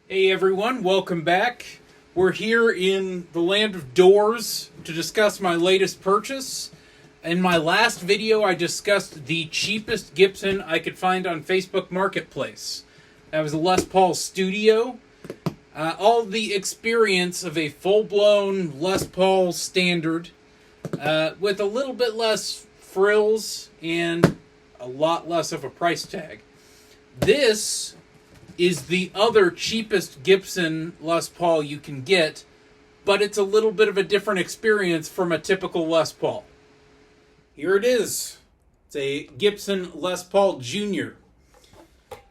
Hey everyone, welcome back. We're here in the land of doors to discuss my latest purchase. In my last video, I discussed the cheapest Gibson I could find on Facebook Marketplace. That was a Les Paul Studio. All the experience of a full-blown Les Paul standard with a little bit less frills and a lot less of a price tag. This is the other cheapest Gibson Les Paul you can get, but it's a little bit of a different experience from a typical Les Paul. Here it is. It's a Gibson Les Paul Jr.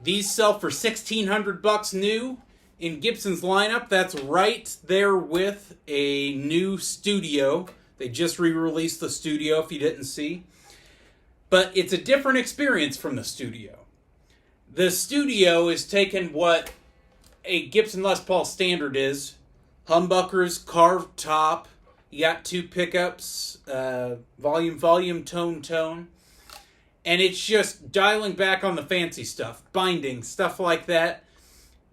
These sell for $1,600 new. In Gibson's lineup, that's right there with a new Studio. They just re-released the Studio, if you didn't see. But it's a different experience from the Studio. The Studio is taking what a Gibson Les Paul standard is. Humbuckers, carved top. You got two pickups, volume, tone. And it's just dialing back on the fancy stuff. Binding, stuff like that.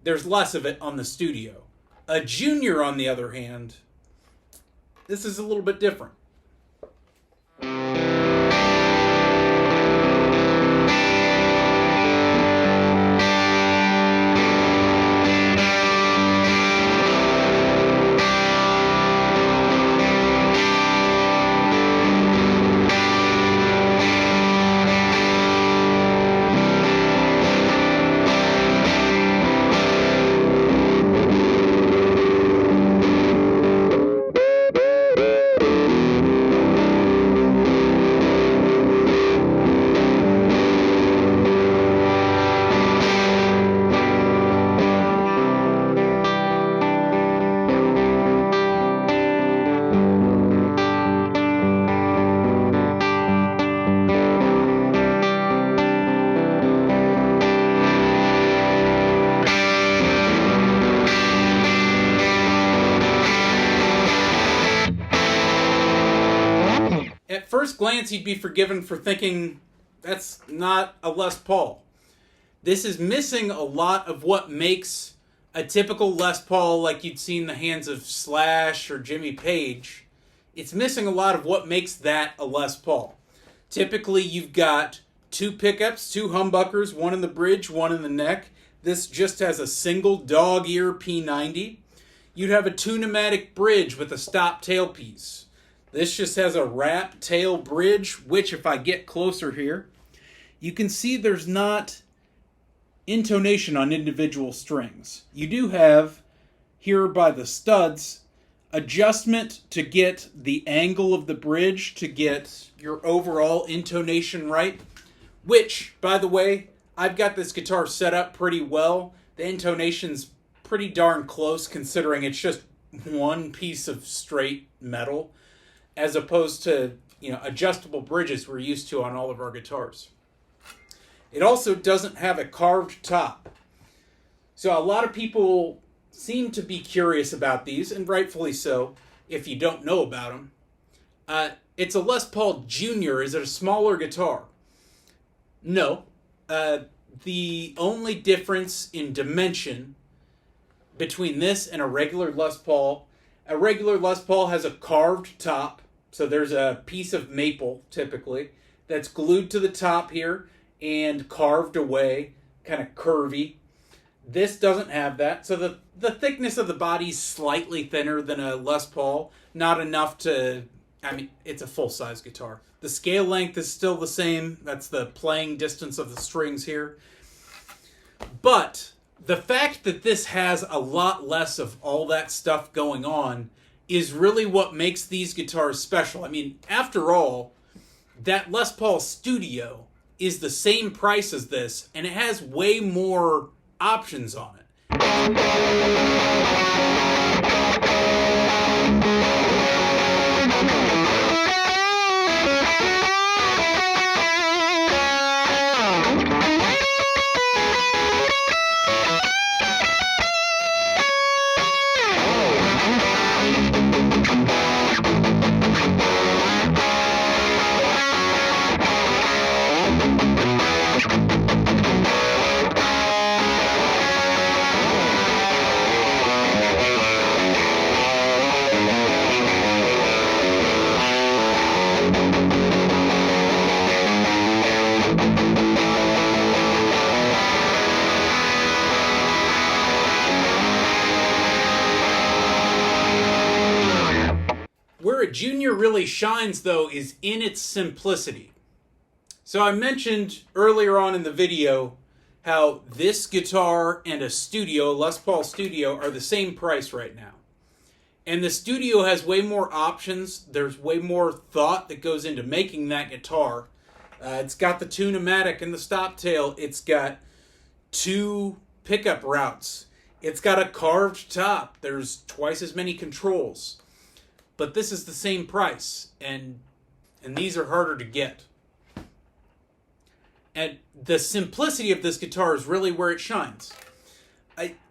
There's less of it on the Studio. A Junior, on the other hand, this is a little bit different. At first glance, you'd be forgiven for thinking that's not a Les Paul. This is missing a lot of what makes a typical Les Paul like you'd see in the hands of Slash or Jimmy Page. It's missing a lot of what makes that a Les Paul. Typically, you've got two pickups, two humbuckers, one in the bridge, one in the neck. This just has a single dog ear P90. You'd have a two-pneumatic bridge with a stop tailpiece. This just has a wrap tail bridge, which if I get closer here, you can see there's not intonation on individual strings. You do have, here by the studs, adjustment to get the angle of the bridge to get your overall intonation right, which, by the way, I've got this guitar set up pretty well. The intonation's pretty darn close considering it's just one piece of straight metal, as opposed to, adjustable bridges we're used to on all of our guitars. It also doesn't have a carved top. So a lot of people seem to be curious about these, and rightfully so, if you don't know about them. It's a Les Paul Jr. Is it a smaller guitar? No. The only difference in dimension between this and a regular Les Paul, a regular Les Paul has a carved top. So there's a piece of maple, typically, that's glued to the top here and carved away, kind of curvy. This doesn't have that. So the thickness of the body's slightly thinner than a Les Paul. Not enough to, it's a full-size guitar. The scale length is still the same. That's the playing distance of the strings here. But the fact that this has a lot less of all that stuff going on is really what makes these guitars special. After all, that Les Paul Studio is the same price as this, and it has way more options on it. Junior really shines, though, is in its simplicity. So I mentioned earlier on in the video how this guitar and a Studio, Les Paul Studio, are the same price right now. And the Studio has way more options. There's way more thought that goes into making that guitar. It's got the Tune-O-Matic and the stop tail. It's got 2 pickup routes. It's got a carved top. There's twice as many controls. But this is the same price. And these are harder to get. And the simplicity of this guitar is really where it shines.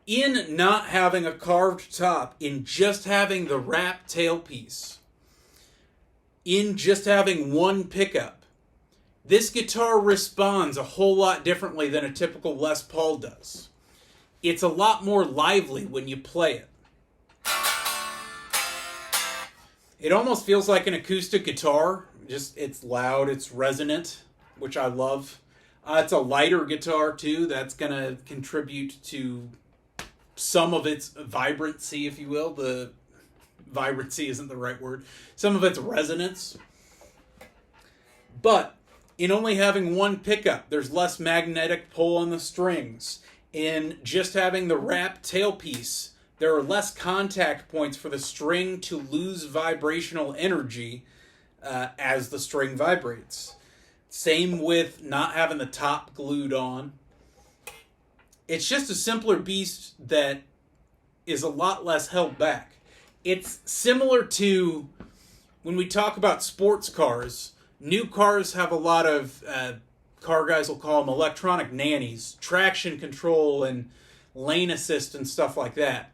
In not having a carved top, in just having the wrap tailpiece, in just having 1 pickup, this guitar responds a whole lot differently than a typical Les Paul does. It's a lot more lively when you play it. It almost feels like an acoustic guitar. Just, it's loud, it's resonant, which I love. It's a lighter guitar too. That's going to contribute to some of its vibrancy, if you will. The vibrancy isn't the right word. Some of its resonance. But in only having 1 pickup, there's less magnetic pull on the strings. In just having the wrap tailpiece, there are less contact points for the string to lose vibrational energy as the string vibrates. Same with not having the top glued on. It's just a simpler beast that is a lot less held back. It's similar to when we talk about sports cars. New cars have a lot of, car guys will call them electronic nannies, traction control and lane assist and stuff like that.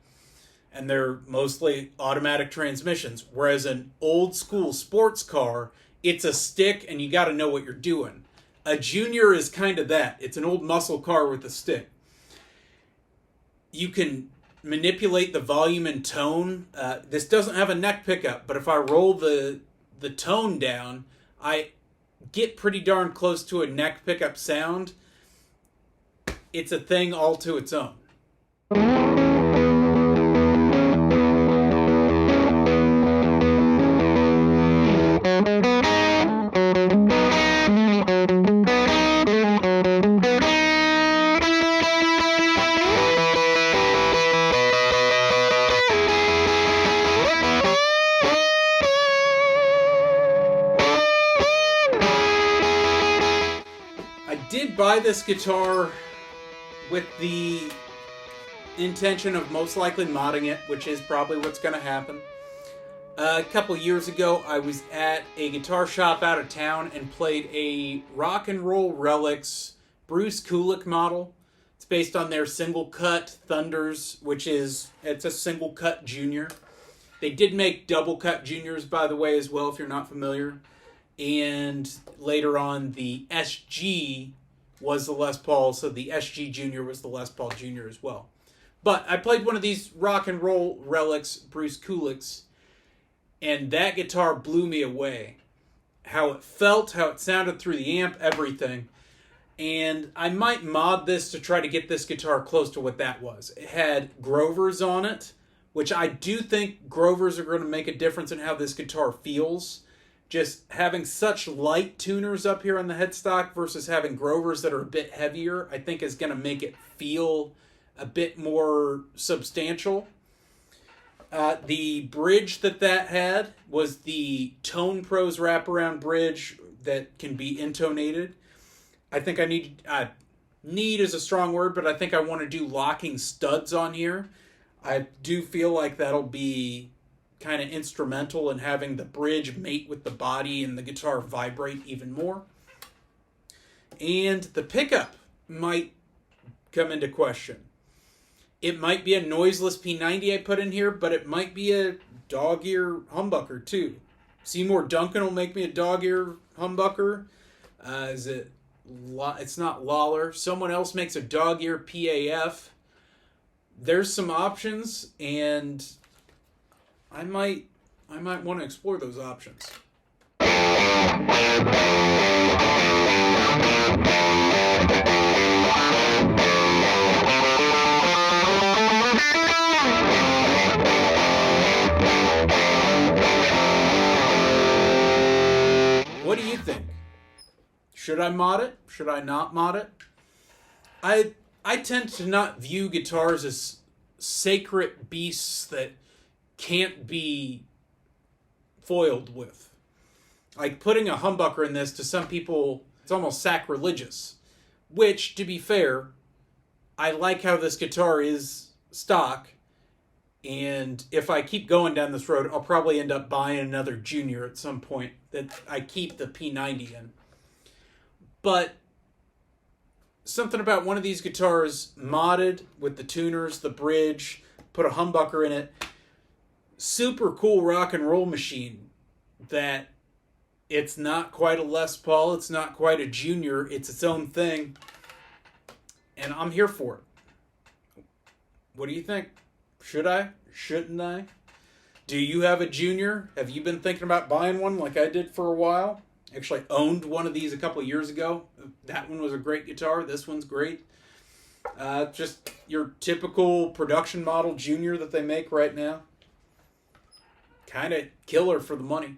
And they're mostly automatic transmissions. Whereas an old school sports car, it's a stick and you got to know what you're doing. A Junior is kind of that. It's an old muscle car with a stick. You can manipulate the volume and tone. This doesn't have a neck pickup, but if I roll the tone down, I get pretty darn close to a neck pickup sound. It's a thing all to its own. Buy this guitar with the intention of most likely modding it, which is probably what's going to happen. A couple years ago, I was at a guitar shop out of town and played a Rock and Roll Relics Bruce Kulick model. It's based on their single cut Thunders, it's a single cut Junior. They did make double cut Juniors, by the way, as well, if you're not familiar. And later on, the SG was the Les Paul, so the SG Junior was the Les Paul Junior as well. But I played one of these Rock and Roll Relics Bruce Kulicks, and that guitar blew me away. How it felt, how it sounded through the amp, everything. And I might mod this to try to get this guitar close to what that was. It had Grovers on it, which I do think Grovers are going to make a difference in how this guitar feels. Just having such light tuners up here on the headstock versus having Grovers that are a bit heavier, I think is going to make it feel a bit more substantial. The bridge that had was the Tone Pros wraparound bridge that can be intonated. I think I need is a strong word, but I think I want to do locking studs on here. I do feel like that'll be kind of instrumental in having the bridge mate with the body and the guitar vibrate even more. And the pickup might come into question. It might be a noiseless P90 I put in here, but it might be a dog ear humbucker too. Seymour Duncan will make me a dog ear humbucker. It's not Lawler. Someone else makes a dog ear PAF. There's some options, and I might want to explore those options. Should I mod it? Should I not mod it? I tend to not view guitars as sacred beasts that can't be foiled with. Like, putting a humbucker in this, to some people, it's almost sacrilegious. Which, to be fair, I like how this guitar is stock. And if I keep going down this road, I'll probably end up buying another Junior at some point that I keep the P90 in. But something about one of these guitars modded with the tuners, the bridge, put a humbucker in it. Super cool rock and roll machine that it's not quite a Les Paul, it's not quite a Junior, it's its own thing. And I'm here for it. What do you think? Should I? Shouldn't I? Do you have a Junior? Have you been thinking about buying one like I did for a while? Actually owned one of these a couple of years ago. That one was a great guitar. This one's great. Just your typical production model Junior that they make right now. Kind of killer for the money.